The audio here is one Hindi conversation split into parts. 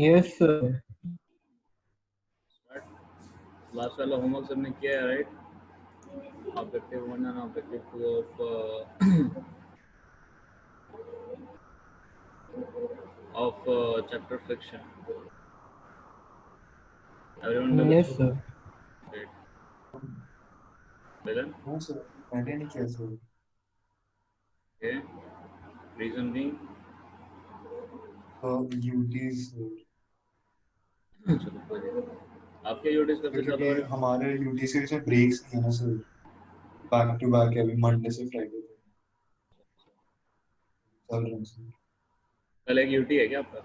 Yes, sir. लास्ट वाला होमवर्क सबने किया है, right? Objective 1 and objective 2 of chapter friction. Everyone done it? Yes, sir. Great. Dylan? No, sir. मैंने नहीं किया sir. Okay. Reason being? UTs. चलो कोई नहीं. आपके यूटीज कब से चालू हो क्योंकि रहे हैं? हमारे UTs के बीच ब्रेक्स नहीं है ना सर. बैक टू बैक है अभी मंडे से फ्राइडे तक चल रहे हैं सर. कल एक यूटी है क्या आपका?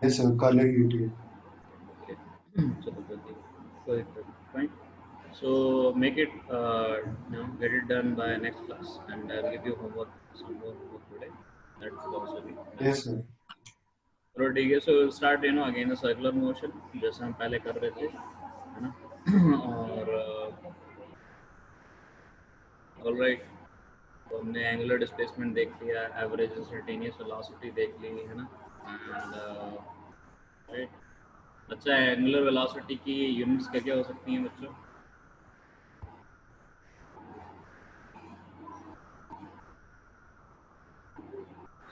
यस सर, कल है UT. Okay. चलो कोई दिक्कत नहीं. Fine. So make it, get it done by next class, and I'll give you homework, some more homework today. That will also be. Yes sir. चलो ठीक है. So we'll start, again a circular motion जैसे हम पहले कर रहे थे, है ना? और ऑल राइट, तो हमने एंगुलर डिस्प्लेसमेंट देख लिया, एवरेज इंस्टेंटेनियस वेलोसिटी देख ली, है ना? And right. अच्छा, एंगुलर वेलोसिटी की यूनिट्स क्या क्या हो सकती हैं बच्चों?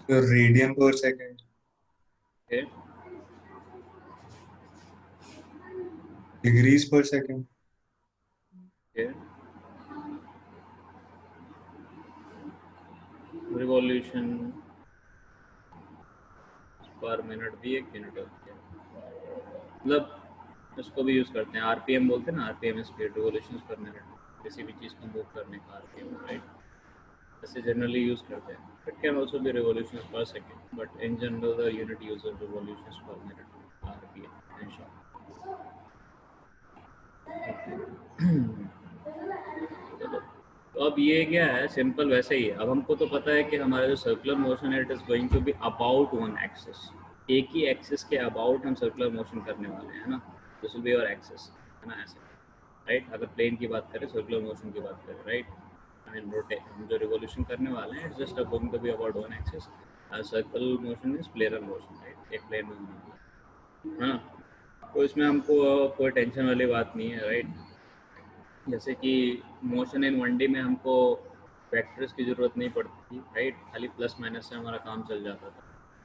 So radian per second, Okay. degrees per second, Okay. Revolution पर मिनट भी एक यूनिट होती है, मतलब इसको भी यूज़ करते हैं. आरपीएम बोलते हैं ना, RPM speed, revolutions per minute, किसी भी चीज़ को मूव करने का आरपीएम, राइट? ऐसे जनरली यूज़ करते हैं. It can also be revolutions per second, but in general the unit use of revolutions per minute, RPM in short. तो अब ये क्या है, सिंपल वैसे ही है. अब हमको तो पता है कि हमारा जो सर्कुलर मोशन है, it is going to be about one axis. एक ही एक्सिस के अबाउट हम सर्कुलर मोशन करने वाले हैं ना. This will be your axis, है ना, ऐसे, राइट? अगर प्लेन की बात करें, सर्कुलर मोशन की बात करें, राइट? आई मीन रोटेट, हम जो रिवोल्यूशन करने वाले हैं, it's just going to be about one axis. Circular motion is planar motion, right? एक प्लेन में होना, हाँ. तो इसमें हमको कोई टेंशन वाली बात नहीं है, राइट? जैसे कि मोशन इन 1D में हमको वेक्टर्स की ज़रूरत नहीं पड़ती थी, राइट? खाली प्लस माइनस से हमारा काम चल जाता था.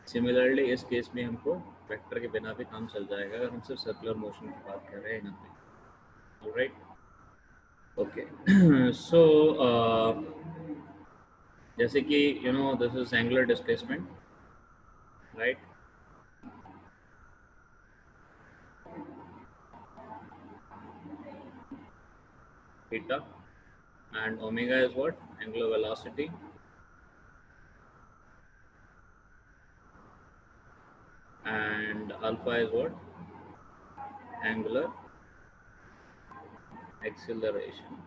सिमिलरली इस केस में हमको वेक्टर के बिना भी काम चल जाएगा अगर हम सिर्फ सर्कुलर मोशन की बात कर रहे हैं यहाँ पे, राइट? ओके. सो जैसे कि this is angular displacement, right? Theta, and omega is what? Angular velocity. And alpha is what? Angular acceleration.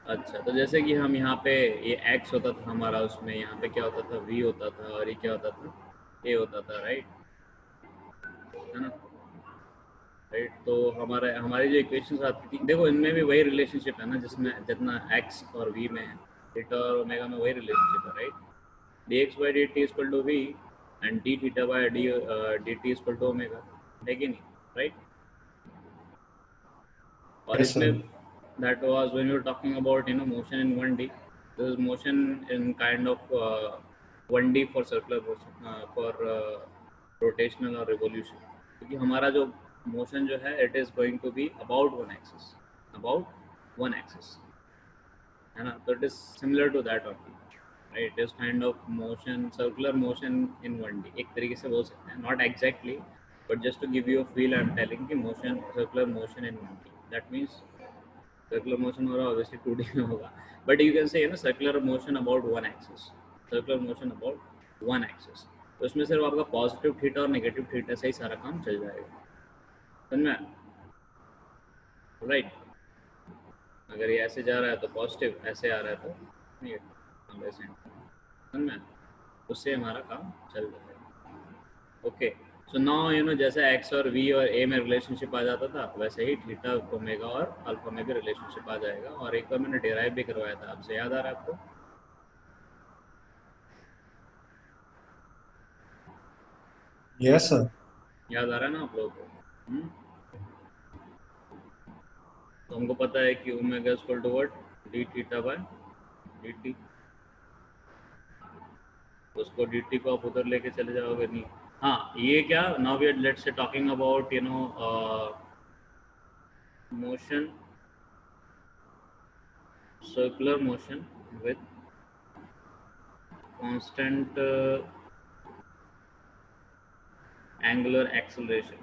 अच्छा, तो जैसे कि हम यहाँ पे ये x होता था हमारा, उसमें यहाँ पे क्या होता था, v होता था, और ये क्या होता था, a होता था, राइट? है ना, राइट? तो हमारी जो इक्वेशंस आती थी, देखो इनमें भी वही रिलेशनशिप है ना, जिसमें जितना x और v में है, थीटा और ओमेगा में वही रिलेशनशिप है, right? dx by dt is equal to v and d theta by dt is equal to omega, है कि नहीं, राइट? और Yes, sir. इसमें that was when we were talking about motion in 1D. This is motion in kind of 1D for circular motion, for rotational or revolution, क्योंकि हमारा जो मोशन जो है, it is going to be about one axis, है ना? तो it is similar to that only, right? It is kind of motion, circular motion in 1D, एक तरीके से बोल सकते हैं, not exactly, but just to give you a feel, I am telling कि motion, circular motion in 1D, that means circular motion हो रहा है, obviously 2D में होगा, but you can say circular motion about one axis, circular motion about one axis. तो इसमें सिर्फ आपका पॉजिटिव थीटा और नेगेटिव थीटा से ही सारा काम चल जाएगा, समझ में? राइट? अगर ये ऐसे जा रहा है तो पॉजिटिव, ऐसे आ रहा है तो नेगेटिव, ऐसे, समझ में? उससे हमारा काम चल जाएगा. ओके. सो नाउ जैसे x और v और a में रिलेशनशिप आ जाता था, वैसे ही थीटा, ओमेगा और अल्फा में भी रिलेशनशिप आ जाएगा. और एक बार मैंने डिराइव भी करवाया था, आपसे याद आ रहा है आपको? Yes sir. याद आ रहा है ना आप लोगों को? तो हमको पता है कि omega equal to what, d theta by d t. उसको डी टी को आप उधर लेके चले जाओगे नहीं। हाँ ये क्या, now we are let's say talking about you know motion, circular motion with constant angular acceleration।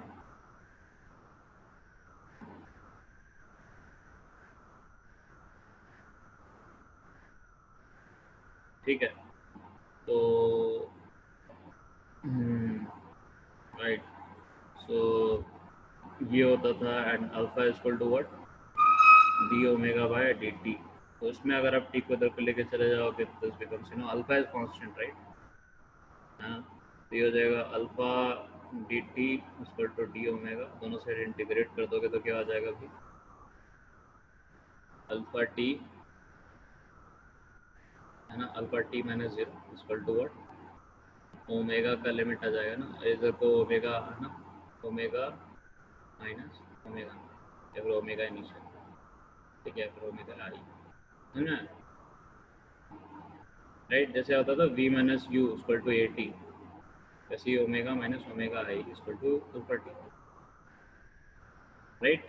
ठीक है, तो राइट, सो ये होता था and alpha equal to what, d omega by d t. तो उसमें अगर आप टी को इधर पे लेके चले जाओगे तो this becomes you know alpha is constant right. हाँ, तो ये हो जाएगा alpha d t equal to d omega, दोनों साइड इंटीग्रेट कर दोगे तो क्या आ जाएगा भाई, अल्फा टी है ना, alpha t minus zero equal to what, omega का लिमिट आ जाएगा ना इधर तो ओमेगा है ना, ओमेगा माइनस ओमेगा या फिर ओमेगा इनिशियल, ठीक है, फिर ओमेगा आई है ना, राइट। जैसे होता था v minus u equal to a t, वैसे ही omega minus omega i equal to alpha t, right.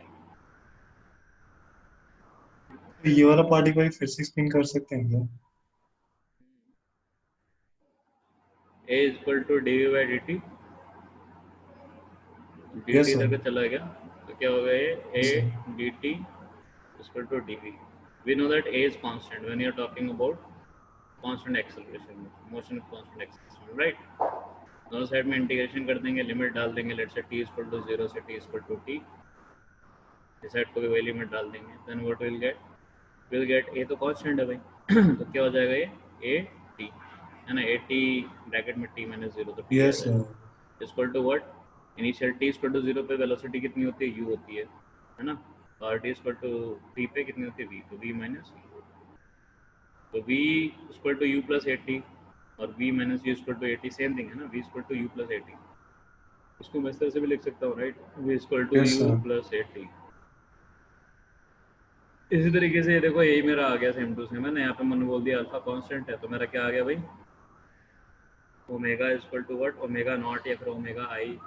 तो ये वाला पार्ट एक बार फिर से एक्सप्लेन कर सकते हैं क्या? A equal to d v by d t, d yes t sir. तक चला गया तो क्या होगा ये, yes a sir. D t equal to d v. We know that a is constant when you're talking about constant acceleration, motion of constant acceleration, right? दोनों साइड में इंटीग्रेशन कर देंगे, लिमिट डाल देंगे, let's say t equal to 0 से t इक्वल टू t, इस साइड को भी वही लिमिट डाल देंगे, then what will get a तो कांस्टेंट है भाई तो क्या हो जाएगा ये a t है ना, a t ब्रैकेट में t माइनस जीरो तो t आ यस सर। जाएगा equal to what, initial t equal to 0 पे वेलोसिटी कितनी होती है, u होती है ना, और t इक्वल टू t पे कितनी होती है, v, तो v माइनस v, तो v equal to u plus A t और v minus u equal to a t same thing है ना, v equal to u plus A t, इसको मैं इस तरह से भी लिख सकता हूँ right, v equal to yes u sir. Plus A t. इसी तरीके से देखो यही मेरा आ गया सेम टू सेम, मैंने यहाँ पे मैंने बोल दिया अल्फा कांस्टेंट है तो मेरा क्या आ गया भाई, omega equal to what, omega naught या फिर ओमेगा आई,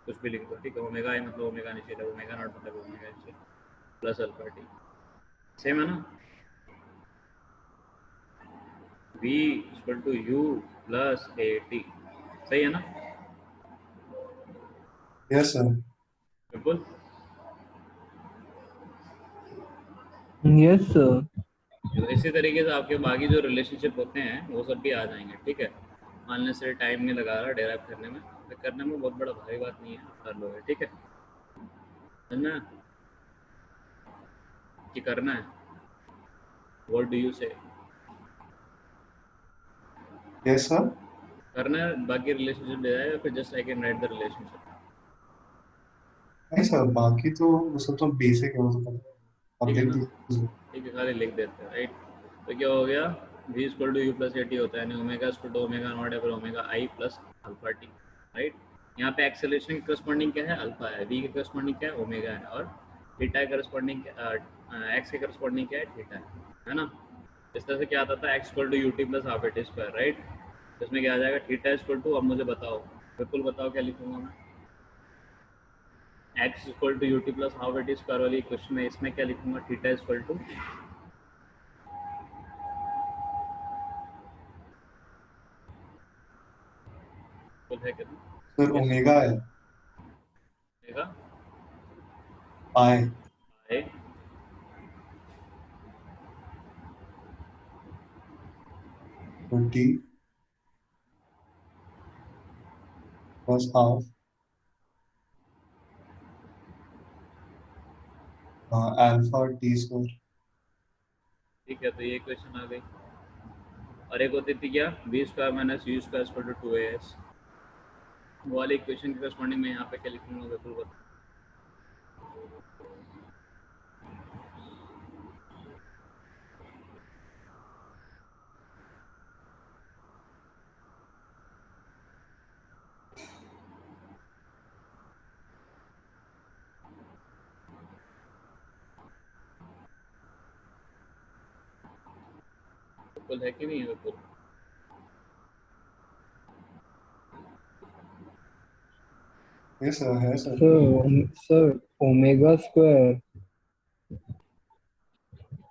कुछ भी लिख दो, ठीक है, ओमेगा आई मतलब ओमेगा नीचे, ओमेगा नॉट मतलब ओमेगा नीचे प्लस अल्फा टी, सेम है ना, v equal to u plus A T, सही है ना, यस सर। बिल्कुल। Yes, sir. तो इसी तरीके से आपके बाकी जो रिलेशनशिप होते हैं वो सब भी आ जाएंगे, ठीक है। मानने से टाइम नहीं लगा रहा डेराइव करने में, तो करने में बहुत बड़ा भारी बात नहीं है, कर लोगे, ठीक है, समझना कि करना है, व्हाट डू यू से, यस सर। करना है, बाकी रिलेशनशिप दे जाएगा फिर just I can write the relationship, नहीं सर, बाकी तो वो सब तो बेसिक है, वो तो पता है। आप ठीक है लिख ना, दीजिए। ठीक है, खाली लिख देते हैं राइट। तो क्या हो गया, v equal to u plus A t होता है, omega equal to omega naught या फिर omega i plus alpha t, right. यहाँ पे एक्सेलरेशन की करस्पॉन्डिंग क्या है, अल्फा है, v की करस्पॉन्डिंग क्या है, ओमेगा है, और थीटा करस्पॉन्डिंग एक्स के करस्पॉन्डिंग क्या है, थीटा है ना। इस तरह से क्या आता था, x equal to u t plus half a t square, right. इसमें क्या आ जाएगा, थीटा इक्वल टू, अब मुझे बताओ, बिल्कुल बताओ क्या लिखूंगा मैं, x equal to u t plus half a t square वाली क्वेश्चन में इसमें क्या लिखूंगा, थीटा इक्वल टू, है कितना, सर यस, ओमेगा है। Omega pi. आई तो t plus half alpha t square. ठीक है, तो ये क्वेश्चन आ गई, और एक होती थी क्या, v square minus u square equal to two a s, वो वाली क्वेश्चन के करस्पॉन्डिंग में यहाँ पे क्या लिखूंगा बिल्कुल बता, विपुल है कि नहीं है विपुल? यस सर, है sir. Sir omega square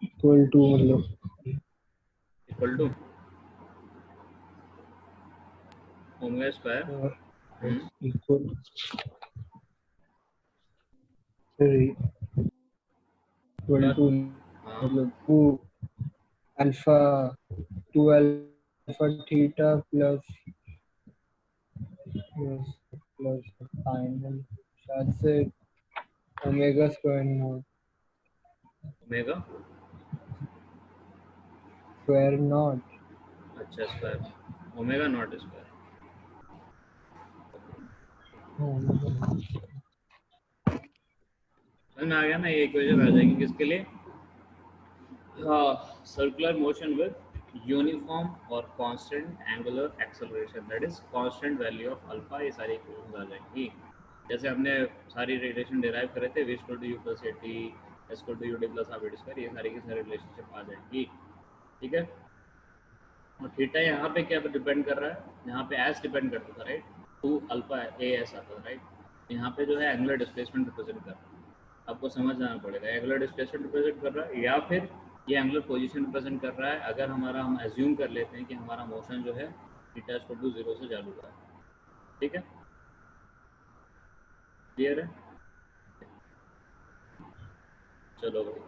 equal to मतलब equal to omega square equal sir equal to हाँ मतलब to alpha 2 alpha theta plus plus final शायद से omega square not omega square not अच्छा स्क्वायर ओमेगा नॉट स्क्वायर। समझ में आ गया ना? ये इक्वेशन आ जाएगी किसके लिए? सर्कुलर मोशन विद यूनिफॉर्म और constant angular acceleration, that is constant value of alpha. ये सारी इक्वेशन आ जाएंगी। जैसे हमने सारी रिलेशन डिराइव करे थे, v equal to u plus at s equal to ud plus half square, ये सारी की सारी रिलेशनशिप आ जाएंगी। ठीक है। और थीटा यहाँ पे क्या डिपेंड कर रहा है? यहाँ पे एस डिपेंड करता था, राइट? 2 अल्फा ए एस आता था, राइट? यहाँ पे जो है एंगुलर डिस्प्लेसमेंट रिप्रेजेंट कर रहा है। आपको समझ जाना पड़ेगा एंगुलर डिस्प्लेसमेंट रिप्रेजेंट कर रहा है या फिर ये एंगुलर पोजीशन रिप्रेजेंट कर रहा है। अगर हम एज्यूम कर लेते हैं कि हमारा मोशन जो है थीटा इक्वल टू 0 से चालू हुआ है। ठीक है, क्लियर है? चलो भाई,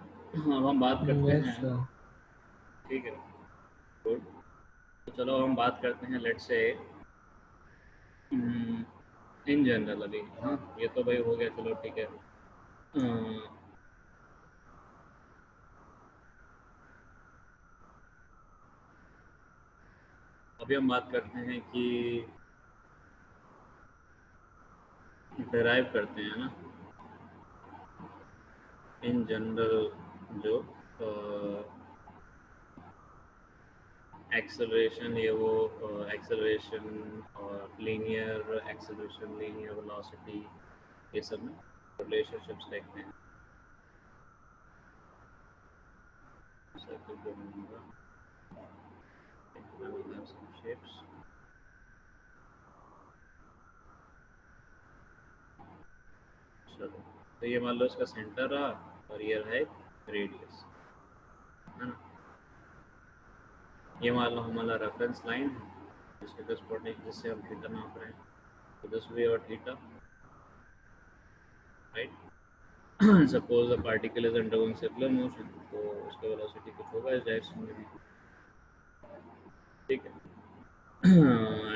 अब हम बात करते यस हैं। सर ठीक है, गुड। तो चलो हम बात करते हैं, लेट्स से इन जनरल अभी। हाँ, ये तो भाई हो गया, चलो ठीक है। अभी हम बात करते हैं कि डिराइव करते हैं ना इन जनरल जो एक्सेलरेशन, ये वो एक्सेलरेशन और लीनियर एक्सेलरेशन, लीनियर वेलोसिटी, ये सब में रिलेशनशिप्स देखते हैं। shapes। चलो, तो ये मान लो इसका सेंटर रहा और ये है रेडियस, है ना? ये मान लो हमारा रेफरेंस लाइन है जिसके करस्पॉन्डिंग जिससे हम थीटा नाप रहे हैं, तो दिस वे और theta, right? Suppose the particle is undergoing circular motion, तो उसका वेलोसिटी कुछ होगा इस डायरेक्शन में भी। ठीक है।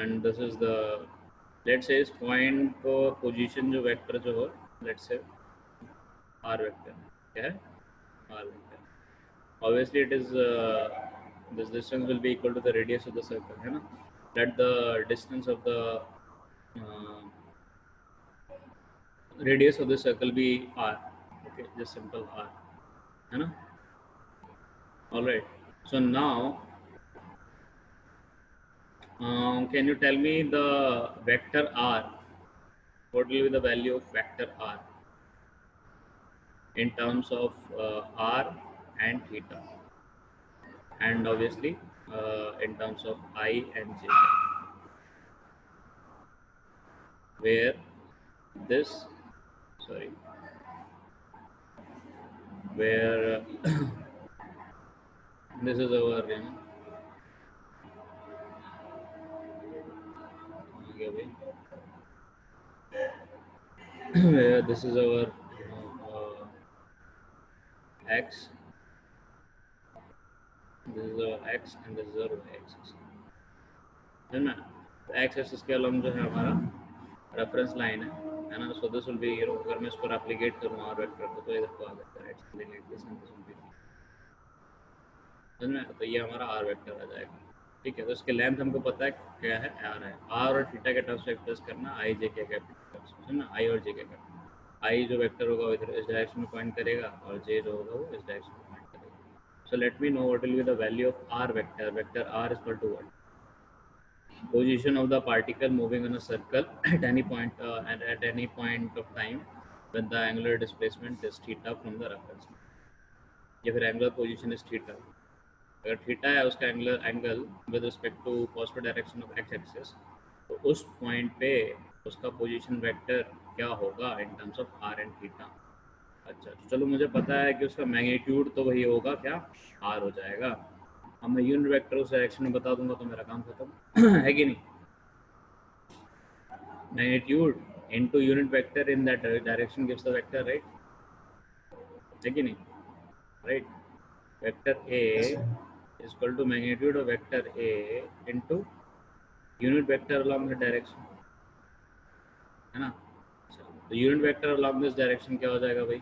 And this is the, let's say इस पॉइंट को पोजीशन जो वेक्टर जो हो, लेट्स से आर वेक्टर, क्या है? R vector. Obviously it is this distance will be equal to the radius of the circle, है ना? Let the distance of the radius of the circle be r, okay, just simple r, है ना? All right, so now can you tell me the vector r? What will be the value of vector r in terms of r and theta, and obviously in terms of I and j, where this, sorry, where this is our, you know, where this is our x, this is our x and this is our y axis, है ना? तो x axis के along जो है हमारा रेफरेंस लाइन है ना? So this will B, you know, अगर मैं इसको रेप्लिकेट करूँ r वेक्टर को तो इधर को आ जाता है, right? Something like this, and this will B, है ना? तो ये हमारा r वेक्टर आ जाएगा। ठीक है, तो इसके लेंथ हमको पता है क्या है, r है। r और थीटा के टर्म्स में एक्सप्रेस करना i j के टर्म्स में, है ना? i और j के टर्म्स में। i जो वेक्टर होगा वो इधर इस डायरेक्शन में पॉइंट करेगा और j जो होगा वो इस डायरेक्शन में पॉइंट करेगा। So let me know what will be the value of r vector. Vector r is equal to what? Position of the particle moving on a circle at any point and at any point of time when the angular displacement is theta from the reference. या फिर angular position is theta. अगर थीटा है उसका angle with respect to positive direction of x axis, तो उस पॉइंट पे उसका पोजीशन वेक्टर क्या होगा in terms of r and theta. अच्छा तो चलो मुझे पता है कि उसका मैग्नीट्यूड तो वही होगा क्या, आर हो जाएगा। अब मैं यूनिट वेक्टर उस डायरेक्शन में बता दूंगा तो मेरा काम खत्म है कि नहीं। Magnitude into unit vector in that direction gives the vector, right, है कि नहीं, right. Vector A Yes, sir. is equal to magnitude of vector A into unit vector along the direction, है ना। तो unit vector along this direction क्या हो जाएगा भाई,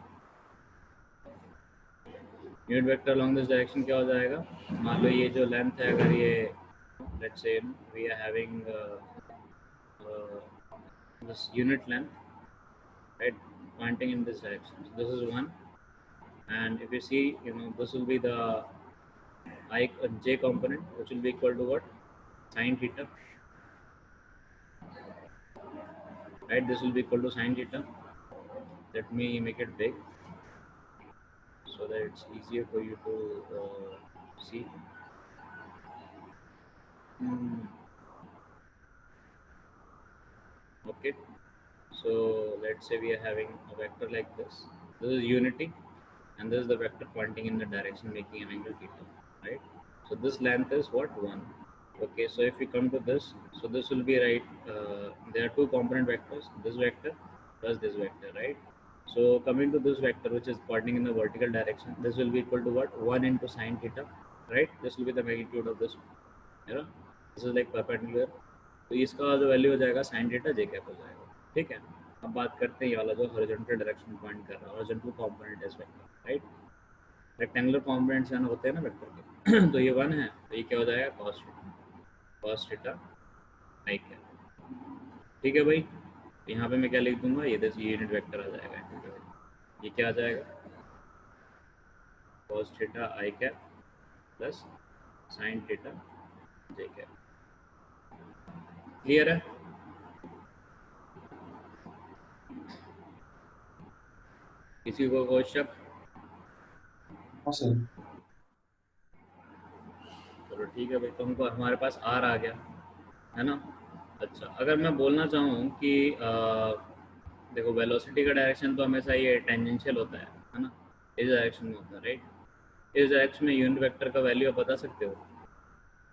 unit vector along this direction क्या हो जाएगा। मान लो ये जो लेंथ है, अगर ये let's say we are having this unit length, right, pointing in this direction. So this is one, and if you see, this will be the j component, which will be equal to what, sine theta, right. This will be equal to sine theta. Let me make it big so that it's easier for you to see. Okay, so let's say we are having a vector like this. This is unity, and this is the vector pointing in the direction making an angle theta, right. So this length is what, 1. Okay, so if we come to this, so this will be right, there are two component vectors, this vector plus this vector, right. So coming to this vector which is pointing in the vertical direction, this will be equal to what, 1 into sine theta, right. This will be the magnitude of this, this is like perpendicular, तो इसका जो वैल्यू हो जाएगा साइन थीटा जे कैप हो जाएगा, ठीक है। अब बात करते हैं ये वाला जो हॉरिजॉन्टल डायरेक्शन पॉइंट कर रहा है, horizontal component is vector, right. Rectangular components यानी होते हैं ना वेक्टर के तो ये 1 है, तो ये क्या हो जाएगा, cos थीटा आई कैप, ठीक है भाई। यहाँ पे मैं क्या लिख दूंगा, ये यूनिट वेक्टर आ जाएगा, ये क्या आ जाएगा, cos theta i cap plus sign theta j cap. Clear है। किसी को कोई शक? हाँ सर। चलो ठीक है भाई, तो हमको हमारे पास आर आ गया है ना। अच्छा अगर मैं बोलना चाहूँ कि देखो वेलोसिटी का डायरेक्शन तो हमेशा ये टेंजेंशियल होता है ना, इस डायरेक्शन में होता है, राइट। इस डायरेक्शन में यूनिट वेक्टर का वैल्यू आप बता सकते हो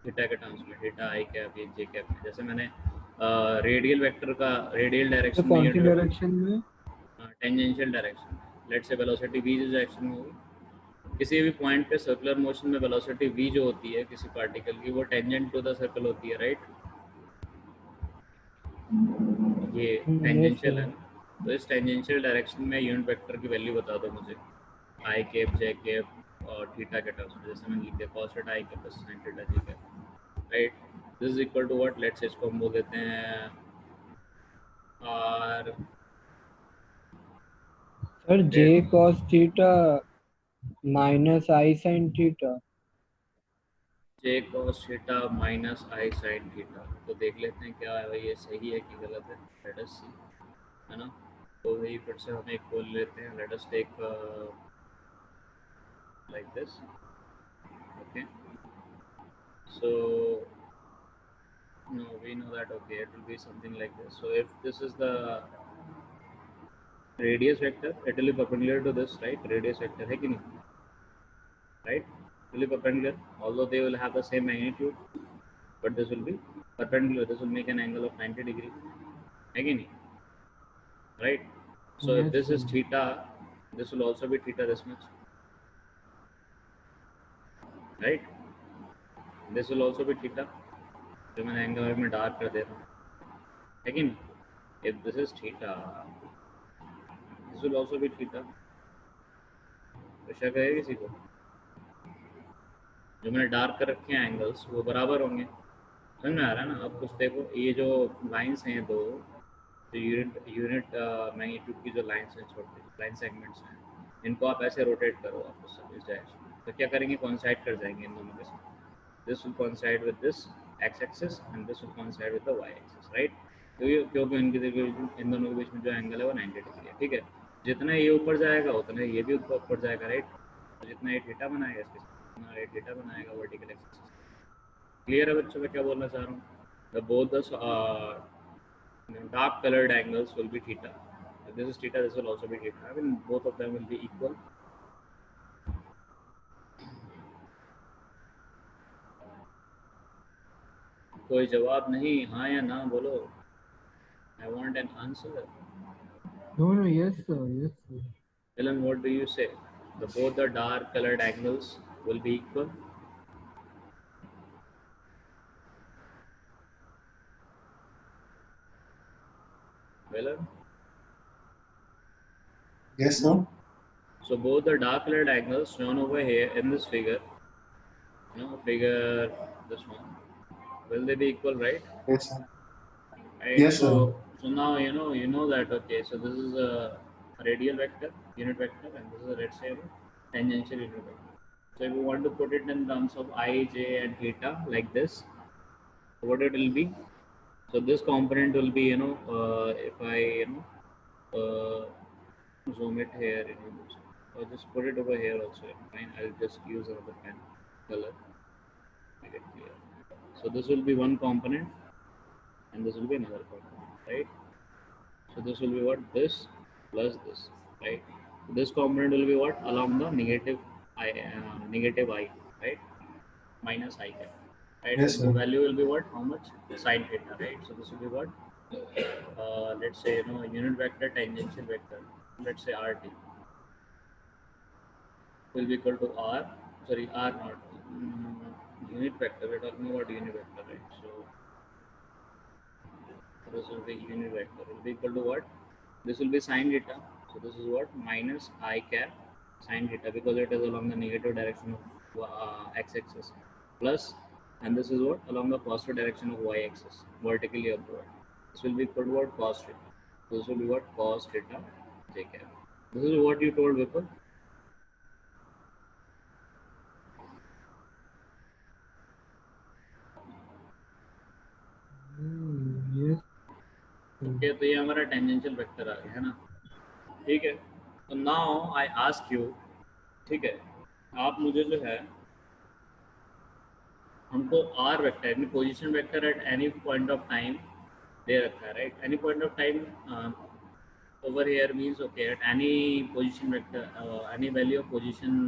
थीटा के टर्म्स में, थीटा आई कैप ये जे कैप में। जैसे मैंने रेडियल वेक्टर का रेडियल तो डायरेक्शन में कौन सी यूनिट डायरेक्शन में, tangential direction, let's say velocity v इस डायरेक्शन में होगी, किसी भी पॉइंट पे सर्कुलर मोशन में वेलोसिटी v जो होती है किसी पार्टिकल की, वो टेंजेंट टू द सर्कल होती है, राइट। ये यस टेंजेंशियल है सर। ना, तो इस टेंजेंशियल डायरेक्शन में यूनिट वेक्टर की वैल्यू बता दो मुझे, आई कैप जे कैप और थीटा के टर्म्स में। जैसे मैंने लिख दिया cos theta i cap plus sin theta j cap, right. This is equal to what, let's say इसको हम बोल देते हैं r, sir j cos theta minus i sine theta. J cos theta minus i sine theta. तो देख लेते हैं क्या है ये सही है कि गलत है, लेट अस सी, है ना। तो वही फिर से हम एक बोल लेते हैं, let us take like this, okay. So no, we know that, okay, it will be something like this. So if this is the radius vector, it will be perpendicular to this, right, radius vector है कि नहीं, right, it will be perpendicular, although they will have the same magnitude, but this will be perpendicular, this will make an angle of 90 degree, है कि नहीं, right. So if Yes, this is sir. theta, this will also be theta this much, right. This will also be theta, जो मैंने एंगल में डार्क कर दे रहा हूँ, है कि नहीं। if this is theta, this will also be theta। तो शक है किसी को, जो मैंने डार्क कर रखे हैं एंगल्स वो बराबर होंगे, समझ में आ रहा है ना। अब कुछ देखो, ये जो लाइंस हैं दो, जो यूनिट मैग्नीट्यूड की जो लाइंस हैं, छोटे लाइन सेगमेंट्स हैं, इनको आप ऐसे रोटेट करो आपस में इस डायरेक्शन में, तो क्या करेंगे, कोइंसाइड कर जाएंगे इन दोनों के साथ। This will coincide with this x axis and this will coincide with the y axis, right. क्योंकि इन दोनों के बीच में जो एंगल है वो 90 डिग्री है, ठीक है। जितना ये ऊपर जाएगा उतना ये भी ऊपर जाएगा, राइट। तो जितना ये थीटा बनाएगा इसके हमारे थीटा बनाएगा वर्टिकल एक्सिस। क्लियर है बच्चों, मैं क्या बोलना चाह रहा हूँ? The both the dark colored angles will be theta. If this is theta, this will also be theta. I mean, both of them will be equal. कोई जवाब नहीं, हाँ या ना बोलो। I want an answer. No, yes, sir. Yes, sir. Dylan, what do you say? The both the dark colored angles will be equal. Dylan? Yes, sir. So both the dark colored angles shown over here in this figure, figure this one, will they be equal, right? Yes, sir. Right. Yes, sir. So now you know that. Okay. So this is a radial vector, unit vector, and this is a, let's say, tangential unit vector. So if you want to put it in terms of I, j, and theta like this, what it will be? So this component will be, if I zoom it here, or just put it over here also. Fine. I'll just use another pen color. Make it clear. So this will be one component, and this will be another component, right? So this will be what? This plus this, right? This component will be what? Along the negative I, right? Minus I cap, right? Yes, And the sir. value will be what? How much? Sine theta, right? So this will be what? Let's say, unit vector, tangential vector. Let's say RT will be equal to R. Sorry, R not. Unit vector. We're talking about unit vector, right? So this will be unit vector. Will be equal to what? This will be sine theta. So this is what? Minus I cap sine theta, because it is along the negative direction of x-axis, plus, and this is what? Along the positive direction of y-axis, vertically upward. This will be equal to what? Cos theta. So this will be what? Cos theta j cap. This is what you told before. Yes. Okay, तो ये हमारा टेंजेंशियल वेक्टर आ गया है ना, ठीक है। तो नाउ आई आस्क यू, ठीक है, आप मुझे जो है, हमको आर वेक्टर यानी position vector at any point of time दे रखा है, राइट? Any point of time over here means, okay, at any position vector, any value of position,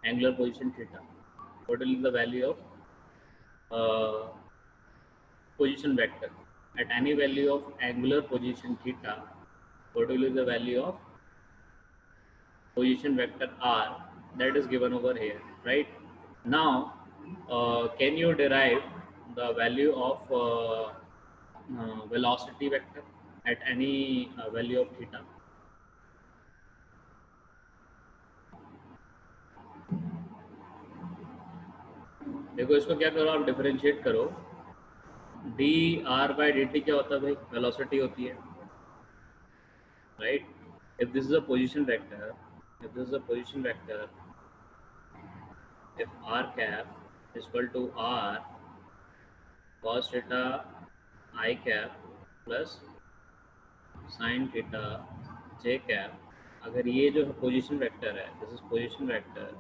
angular position theta, what will be the value of position vector at any value of angular position theta? What will be the value of position vector r? That is given over here, right? Now can you derive the value of velocity vector at any value of theta? देखो, इसको क्या करो, आप डिफरेंशिएट करो। D r by d t क्या होता है भाई? वेलोसिटी होती है, right? If this is a position vector, if this is a position vector, if r cap is equal to r cos theta i cap plus sin theta j cap, अगर ये जो पोजीशन वेक्टर है, दिस इज पोजीशन वेक्टर,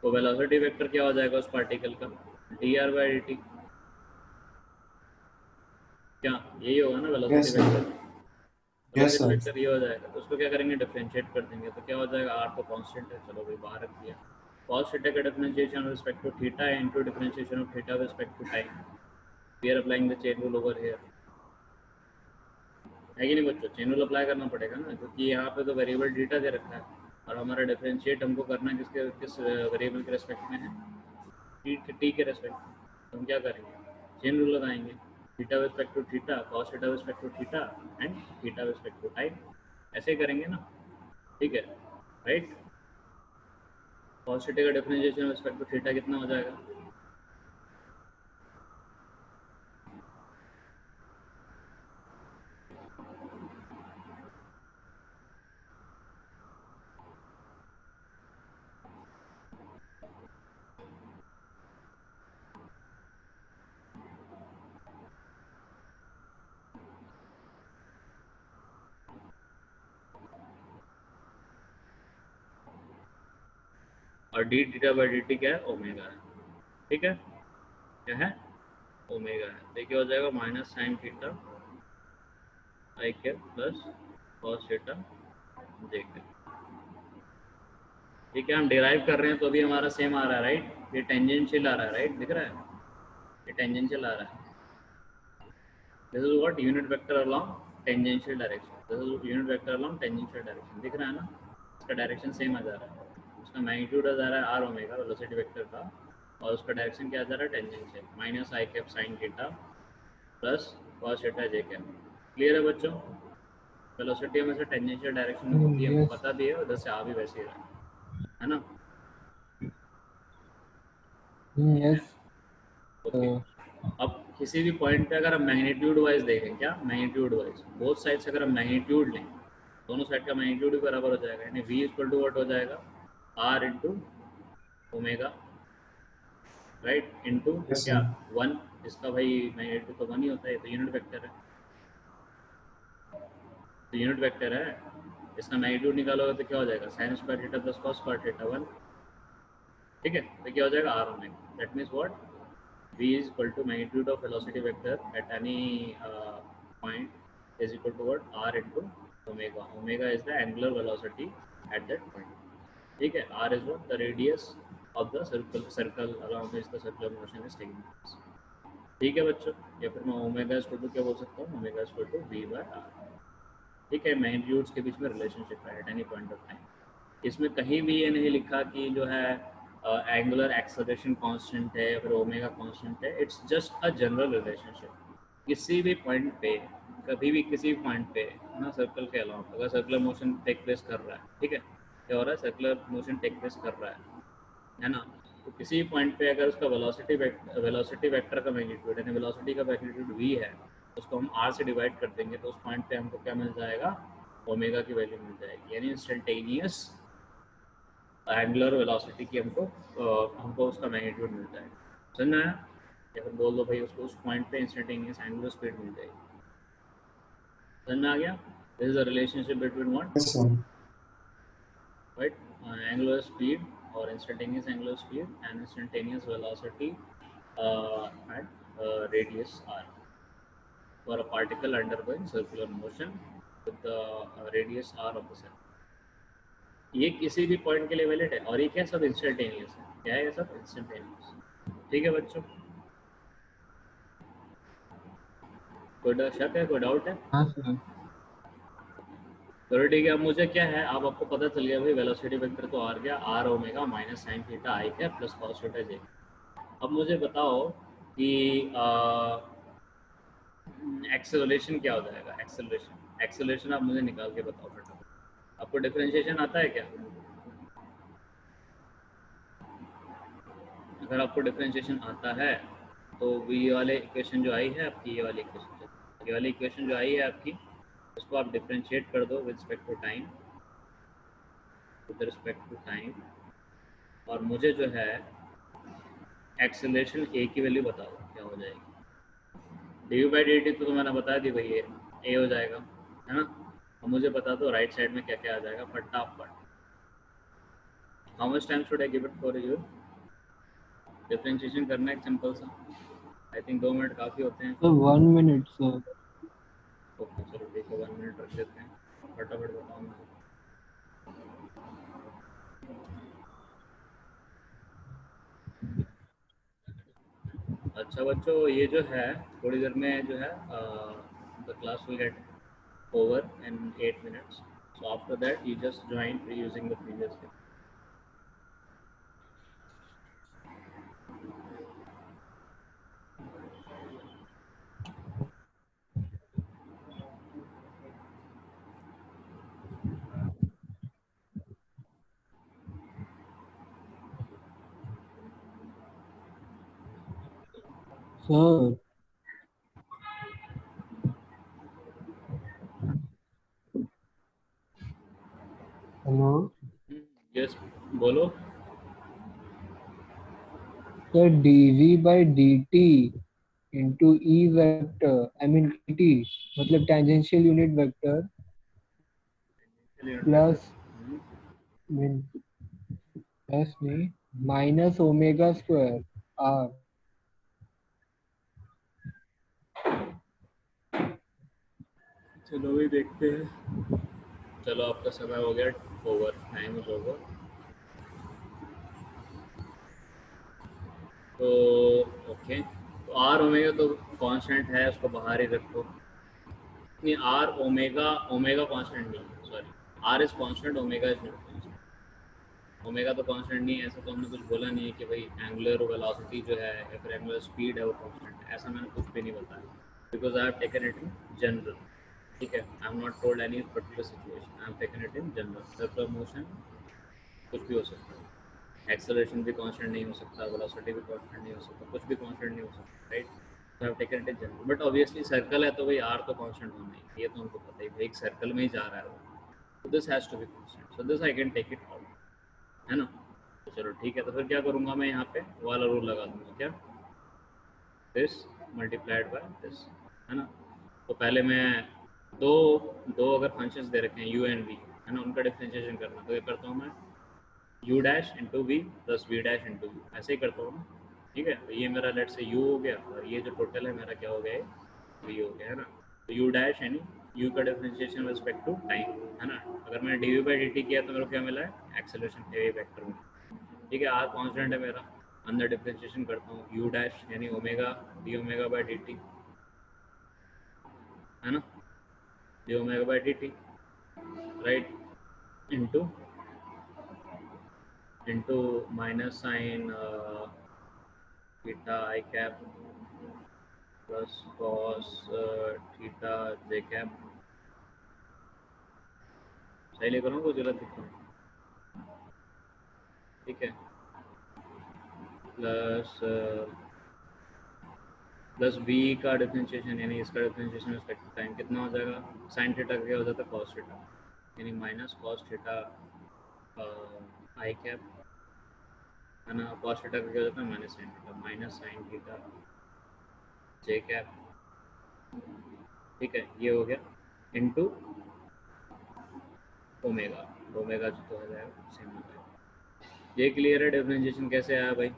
तो वेलोसिटी वेक्टर क्या हो जाएगा उस पार्टिकल का? D r by d t. क्या यही होगा ना velocity Yes, sir. Vector? Yes, velocity sir. Vector ये हो जाएगा, तो उसको क्या करेंगे? डिफरेंशिएट कर देंगे, तो क्या हो जाएगा? आर तो कांस्टेंट है, चलो भाई बाहर रख दिया। cos थीटा का differentiation with respect to theta into differentiation of theta with respect to time. We are applying the chain rule over here, है कि नहीं बच्चों? चेन रूल अप्लाई करना पड़ेगा ना, क्योंकि यहाँ पे तो वेरिएबल थीटा दे रखा है, और हमारा डिफरेंशिएट हमको करना किस वेरिएबल के रेस्पेक्ट में है? टी के रेस्पेक्ट में। तो हम क्या करेंगे? चेन रूल लगाएंगे, theta with respect to theta, cos theta with respect to theta, and theta with respect to time. ऐसे ही करेंगे ना, ठीक है, राइट? cos थीटा का differentiation with respect to theta कितना हो जाएगा? और d theta by d t क्या है, ओमेगा है, ठीक है, क्या है, ओमेगा है। तो क्या हो जाएगा, minus sine theta i cap plus cos theta j cap. ठीक है, हम डिराइव कर रहे हैं तो अभी हमारा सेम आ रहा है, राइट, ये टेंजेंशियल आ रहा है, राइट, दिख रहा है, ये टेंजेंशियल आ रहा है। This is what, unit vector along tangential direction, this is unit vector along tangential direction, दिख रहा है ना, इसका डायरेक्शन सेम आ जा रहा है, उसका मैग्नीट्यूड आ जा रहा है आर ओमेगा वेलोसिटी वेक्टर का, और उसका डायरेक्शन क्या आ जा रहा है, tangential, minus i cap sine theta plus cos theta j cap. Clear है बच्चों, वेलोसिटी हमेशा टेंजेंशियल डायरेक्शन में होती है, हमको यस पता भी है, उधर से आ भी वैसे ही रहा है ना। यस ओके, अब किसी भी पॉइंट पे अगर हम मैग्नीट्यूड वाइज देखें, क्या मैग्नीट्यूड वाइज बोथ साइड से अगर हम मैग्नीट्यूड लें, दोनों साइड का मैग्नीट्यूड भी बराबर हो जाएगा, यानी v इक्वल टू व्हाट हो जाएगा, r into omega, right, into yes क्या, सर। 1, इसका भाई मैग्नीट्यूड तो 1 ही होता है, तो यूनिट वेक्टर है, तो यूनिट वेक्टर है, इसका मैग्नीट्यूड निकालोगे तो क्या हो जाएगा, sine square theta plus cos square theta 1, ठीक है, तो क्या हो जाएगा, r omega, that means what, v is equal to magnitude of velocity vector at any point is equal to what, r into omega. Omega is the angular velocity at that point. ठीक है, r is what, the radius of the circle along which the circular motion is taking place. ठीक है बच्चों, या फिर मैं ओमेगा इज इक्वल टू क्या बोल सकता हूँ, omega is equal to v by r। ठीक है, मैग्नीट्यूड्स के बीच में रिलेशनशिप है eight any point of time. इसमें कहीं भी ये नहीं लिखा कि जो है एंगुलर एक्सेलरेशन कांस्टेंट है या फिर ओमेगा कांस्टेंट है, it's just a general relationship. किसी भी पॉइंट पे, कभी भी किसी भी पॉइंट पे ना, सर्कल के अलावा अगर सर्कुलर मोशन टेक प्लेस कर रहा है, ठीक है, क्या हो रहा है, सर्कुलर मोशन टेक प्लेस कर रहा है ना, तो किसी भी पॉइंट पे अगर उसका वेलोसिटी वेक्टर का मैग्नीट्यूड यानी वेलोसिटी का मैग्नीट्यूड v है, उसको हम r से डिवाइड कर देंगे तो उस पॉइंट पे हमको क्या मिल जाएगा, ओमेगा की वैल्यू मिल जाएगी, यानी इंस्टेंटेनियस एंगुलर वेलोसिटी की हमको उसका मैग्नीट्यूड मिल जाएगा। समझ में आया, या फिर बोल दो भाई उसको उस पॉइंट पे इंस्टेंटेनियस एंगुलर स्पीड मिल जाएगी। समझ में आ गया, this is the relationship between what, yes sir. right, angular speed or instantaneous angular speed and instantaneous velocity at radius r for a particle undergoing circular motion with the radius r of the circle। ये किसी भी पॉइंट के लिए वैलिड है, और ये क्या सब इंस्टेंटेनियस है, क्या है ये सब इंस्टेंटेनियस। ठीक है बच्चों, कोई शक है, कोई डाउट है? हाँ सर। चलो ठीक है, अब मुझे क्या है, अब आपको पता चल गया भाई वेलोसिटी वेक्टर तो आर गया, r omega minus sine theta i क्या प्लस कॉस थीटा जे। अब मुझे बताओ कि एक्सेलरेशन क्या हो जाएगा, एक्सेलरेशन, एक्सेलरेशन आप मुझे निकाल के बताओ फटाफट। आपको डिफरेंशिएशन आता है क्या? अगर आपको डिफरेंशिएशन आता है तो ये वाले इक्वेशन जो आई है आपकी, ये वाली इक्वेशन जो आई है आपकी, उसको आप डिफरेंशिएट कर दो विद रिस्पेक्ट टू टाइम, और मुझे जो है एक्सेलरेशन ए की वैल्यू बताओ क्या हो जाएगी। डी बाई डी टी तो मैंने बता दी भाई, ये ए हो जाएगा, है ना। अब मुझे बता दो राइट साइड में क्या क्या आ जाएगा फटाफट। How much time should I give it for you? Differentiation करना एक सिंपल सा, आई थिंक 2 मिनट काफ़ी होते हैं। Sir 1 minute sir. ओके चलो ठीक है, 1 मिनट रख देते हैं, फटाफट बताओ मुझे। अच्छा बच्चों, ये जो है थोड़ी देर में जो है the class will get over in 8 minutes, so after that you just join using the previous link. Sir hello Yes, बोलो। Sir dv by dt into e vector, I mean dt मतलब tangential unit vector plus mean plus नहीं, माइनस ओमेगा स्क्वायर आर। चलो वही देखते हैं। चलो आपका समय हो गया, ओवर, टाइम इज ओवर। तो ओके, तो आर ओमेगा तो कांस्टेंट है, उसको बाहर ही रखो। नहीं, आर ओमेगा, ओमेगा कांस्टेंट नहीं है, sorry, r is constant, omega is not constant. Omega तो कांस्टेंट नहीं है, ऐसा तो हमने कुछ बोला नहीं है कि भाई एंगुलर वेलोसिटी जो है या फिर एंगुलर स्पीड है वो कांस्टेंट है, ऐसा मैंने कुछ भी नहीं बताया, because I have taken it in general. ठीक है, I am not told any particular situation, I have taken it in general. Circular motion कुछ भी हो सकता है, एक्सेलरेशन भी कांस्टेंट नहीं हो सकता, वेलोसिटी भी कांस्टेंट नहीं हो सकता, कुछ भी कांस्टेंट नहीं हो सकता, राइट। तो have taken it in general, but obviously circle है तो भाई आर तो कांस्टेंट होना ही, ये तो हमको पता ही, भाई एक सर्कल में ही जा रहा है वो, तो this has to be constant, so this I can take it out, है ना। तो चलो ठीक है, तो फिर क्या करूँगा मैं, यहाँ पे वाला रूल लगा दूंगा, क्या, दिस मल्टीप्लाइड बाय दिस, है ना। तो पहले मैं दो दो अगर फंक्शंस दे रखे हैं यू एंड वी, है ना, उनका डिफरेंशिएशन करना, तो ये करता हूँ मैं u dash into v plus v dash into u, ऐसे ही करता हूँ ना। ठीक है, तो ये मेरा लेट से u हो गया, और ये जो टोटल है मेरा क्या हो गया, v हो गया, है ना। तो u डैश यानी u का डिफरेंशिएशन रिस्पेक्ट टू टाइम, है ना। अगर मैंने d v by d t किया तो मेरे को क्या मिला है, एक्सेलरेशन ए वेक्टर में। ठीक है, आर कॉन्स्टेंट है मेरा, अंदर डिफरेंशिएशन करता हूँ, u डैश यानी omega D omega by d T, है ना, D omega by d T, right, into into minus sine theta i cap plus cos theta j cap, सही लिख रहा हूँ, कुछ गलत लिख रहा हूँ, ठीक है, प्लस प्लस वी का डिफरेंशिएशन यानी इसका डिफरेंशिएशन रिस्पेक्ट टू टाइम कितना हो जाएगा, साइन थीटा का क्या हो जाता है, कॉस थीटा, यानी minus cos theta i cap, है ना, कॉस थीटा का क्या हो जाता है, minus sine theta, minus sine theta j cap, ठीक है, ये हो गया, इनटू ओमेगा, ओमेगा जो तो हो जाएगा सेम हो जाएगा। ये क्लियर है डिफरेंशिएशन कैसे आया भाई,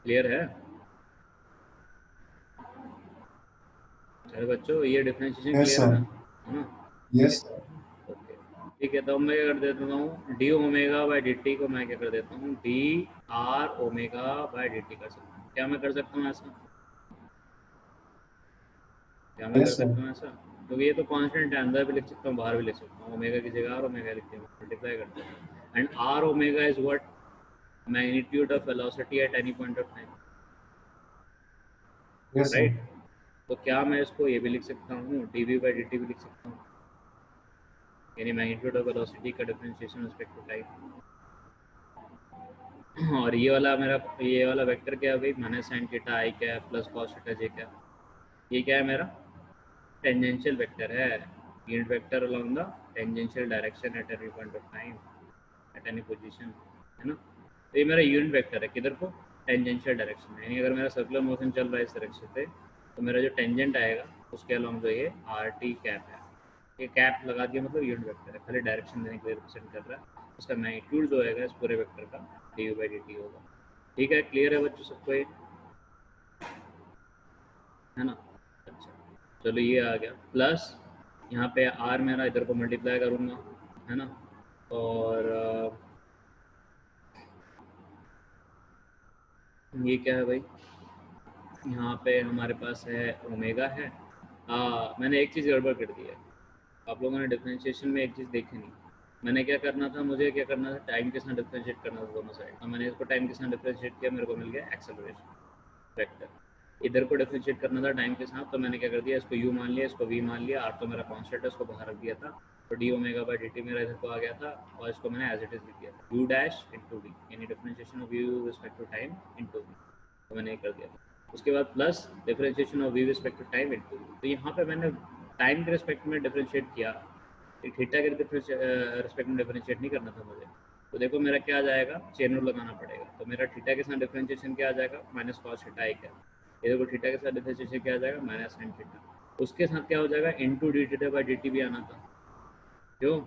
क्लियर है। अरे बच्चों, ये डिफरेंशिएशन यस क्लियर है सर। ना, है ना। Yes sir. ओके, ठीक है, तो अब मैं क्या कर देता हूँ, D omega by d t को मैं क्या कर देता हूँ, D R omega by d T कर सकता हूँ, क्या मैं कर सकता हूँ ऐसा, क्या मैं कर यस सर। सकता हूँ ऐसा, क्योंकि ये तो कांस्टेंट है, अंदर भी लिख सकता हूँ बाहर भी लिख सकता हूँ, ओमेगा की जगह आर ओमेगा लिख के मल्टीप्लाई करते हैं, and r omega is what, magnitude of velocity at any point of time, yes sir. Right. तो क्या मैं इसको ये भी लिख सकता हूँ, d v by d t भी लिख सकता हूँ, यानी मैग्नीट्यूड ऑफ वेलोसिटी का डिफरेंशिएशन रिस्पेक्ट टू टाइम। और ये वाला मेरा, ये वाला वेक्टर क्या है भाई, माइनस साइन थीटा आई क्या प्लस कॉस थीटा जे क्या, ये क्या है मेरा, टेंजेंशियल वेक्टर है, unit vector along the tangential direction at any point of time, at any position, है ना। तो ये मेरा यूनिट वेक्टर है, किधर को, टेंजेंशियल डायरेक्शन में, यानी अगर मेरा सर्कुलर मोशन चल रहा है इस डायरेक्शन से, तो मेरा जो टेंजेंट आएगा उसके अलोंग जो ये आर टी कैप है, ये कैप लगा दिया मतलब यूनिट वेक्टर है, खाली डायरेक्शन देने के लिए रिप्रेजेंट कर रहा है, उसका मैग्नीट्यूड जो होगा इस पूरे वेक्टर का D you by d T होगा। ठीक है, क्लियर है बच्चों सबको ये, है ना। अच्छा, चलो ये आ गया, प्लस यहाँ पे आर मेरा इधर को मल्टीप्लाई करूँगा, है ना, और ये क्या है भाई, यहाँ पे हमारे पास है ओमेगा है, मैंने एक चीज़ गड़बड़ कर दी है, आप लोगों ने डिफरेंशिएशन में एक चीज़ देखी नहीं, मैंने क्या करना था, मुझे क्या करना था, टाइम के साथ डिफरेंशिएट करना था दोनों साइड, और मैंने इसको टाइम के साथ डिफरेंशिएट किया, मेरे को मिल गया एक्सेलरेशन वेक्टर। इधर को डिफरेंशिएट करना था टाइम के साथ, तो मैंने क्या कर दिया, इसको u मान लिया, इसको v मान लिया, r तो मेरा कॉन्स्टेंट है, उसको बाहर रख दिया था, तो D omega by d T मेरा इधर को आ गया था, और इसको मैंने एज इट इज लिख दिया था, u डैश इंटू डी, यानी differentiation of u respect to time into v, तो मैंने ये कर दिया था। उसके बाद plus differentiation of v respect to time into v, तो यहाँ पे मैंने टाइम के रिस्पेक्ट में डिफरेंशिएट किया, थीटा के रिस्पेक्ट में डिफरेंशिएट नहीं करना था मुझे, तो देखो मेरा क्या आ जाएगा, चेन रूल लगाना पड़ेगा, तो मेरा थीटा के साथ डिफरेंशिएशन क्या आ जाएगा, माइनस कॉस थीटा आई क्या, इधर को थीटा के साथ डिफरेंशिएशन क्या आ जाएगा, माइनस साइन थीटा, उसके साथ क्या हो जाएगा, into D theta by d t भी आना था, क्यों,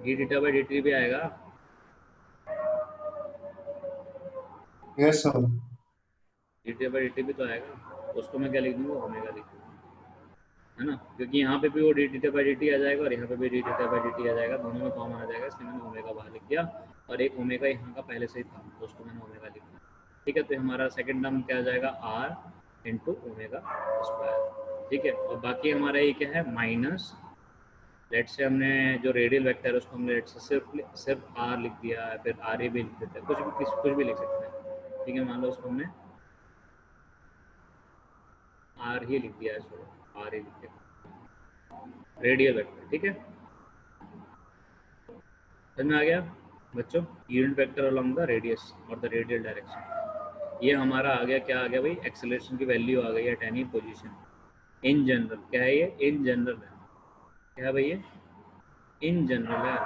D theta by d t भी आएगा, yes sir. D theta by d t भी तो आएगा, उसको मैं क्या लिख दूंगा, ओमेगा लिख दूंगा, है ना, क्योंकि यहाँ पे भी वो d theta by d t आ जाएगा और यहाँ पे भी d theta by d t आ जाएगा, दोनों में कॉमन आ जाएगा, इसलिए मैंने ओमेगा बाहर लिख दिया, और एक ओमेगा यहाँ का पहले से ही था तो उसको मैंने ओमेगा लिख दिया, ठीक है। तो हमारा सेकंड टर्म क्या आ जाएगा, आर इंटू ओमेगा स्क्वायर, ठीक है। और बाकी हमारा ये क्या है, माइनस, लेट से हमने जो रेडियल वेक्टर है उसको हमने लेट से सिर्फ आर लिख दिया है, फिर आर ए भी लिख देते हैं, कुछ भी लिख सकते हैं, ठीक है। मान लो उसको हमने आर ही लिख दिया है, छोड़ो आर ही लिख दिया, रेडियल वेक्टर, ठीक है, समझ में आ गया बच्चों, unit vector along the radius और द रेडियल डायरेक्शन। ये हमारा आ गया, क्या आ गया भाई, एक्सेलरेशन की वैल्यू आ गई है at any position in general, क्या है ये, इन जनरल है, क्या है भाई ये, इन जनरल है,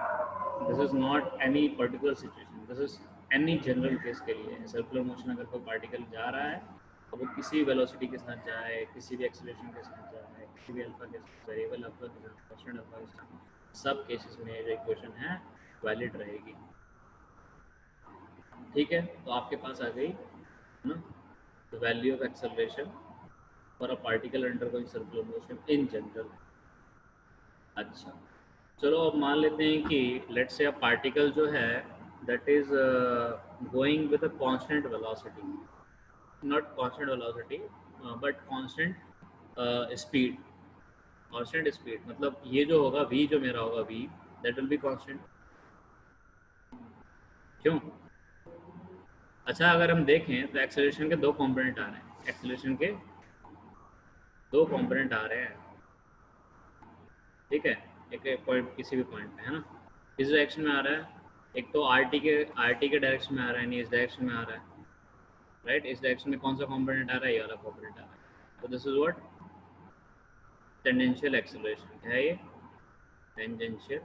this is not any particular situation, this is any general case के लिए। सर्कुलर मोशन अगर कोई पार्टिकल जा रहा है तो वो किसी वेलोसिटी के साथ जाए, किसी भी एक्सेलरेशन के साथ जाए, किसी भी अल्फा के साथ, वेरिएबल अल्फा के साथ, कांस्टेंट अल्फा के साथ, सब केसेस में ये जो इक्वेशन है वैलिड रहेगी, ठीक है। तो आपके पास आ गई ना the value of acceleration for a particle under going circular motion in general. अच्छा, चलो अब मान लेते हैं कि लेट्स से अ पार्टिकल जो है that is going with a constant velocity, not constant velocity but constant speed, constant speed मतलब ये जो होगा v, जो मेरा होगा v, that will be constant, क्यों। अच्छा, अगर हम देखें तो एक्सेलरेशन के दो कंपोनेंट आ रहे हैं, एक्सेलरेशन के दो कंपोनेंट आ रहे हैं, ठीक है, एक पॉइंट किसी भी पॉइंट पे, है ना, इस डायरेक्शन में आ रहा है, एक तो आर टी के डायरेक्शन में आ रहा है, यानी इस डायरेक्शन में आ रहा है, राइट, इस डायरेक्शन में कौन सा कंपोनेंट आ रहा है, ये वाला कंपोनेंट आ रहा है, तो this is what tangential acceleration, क्या है ये, टेंजेंशियल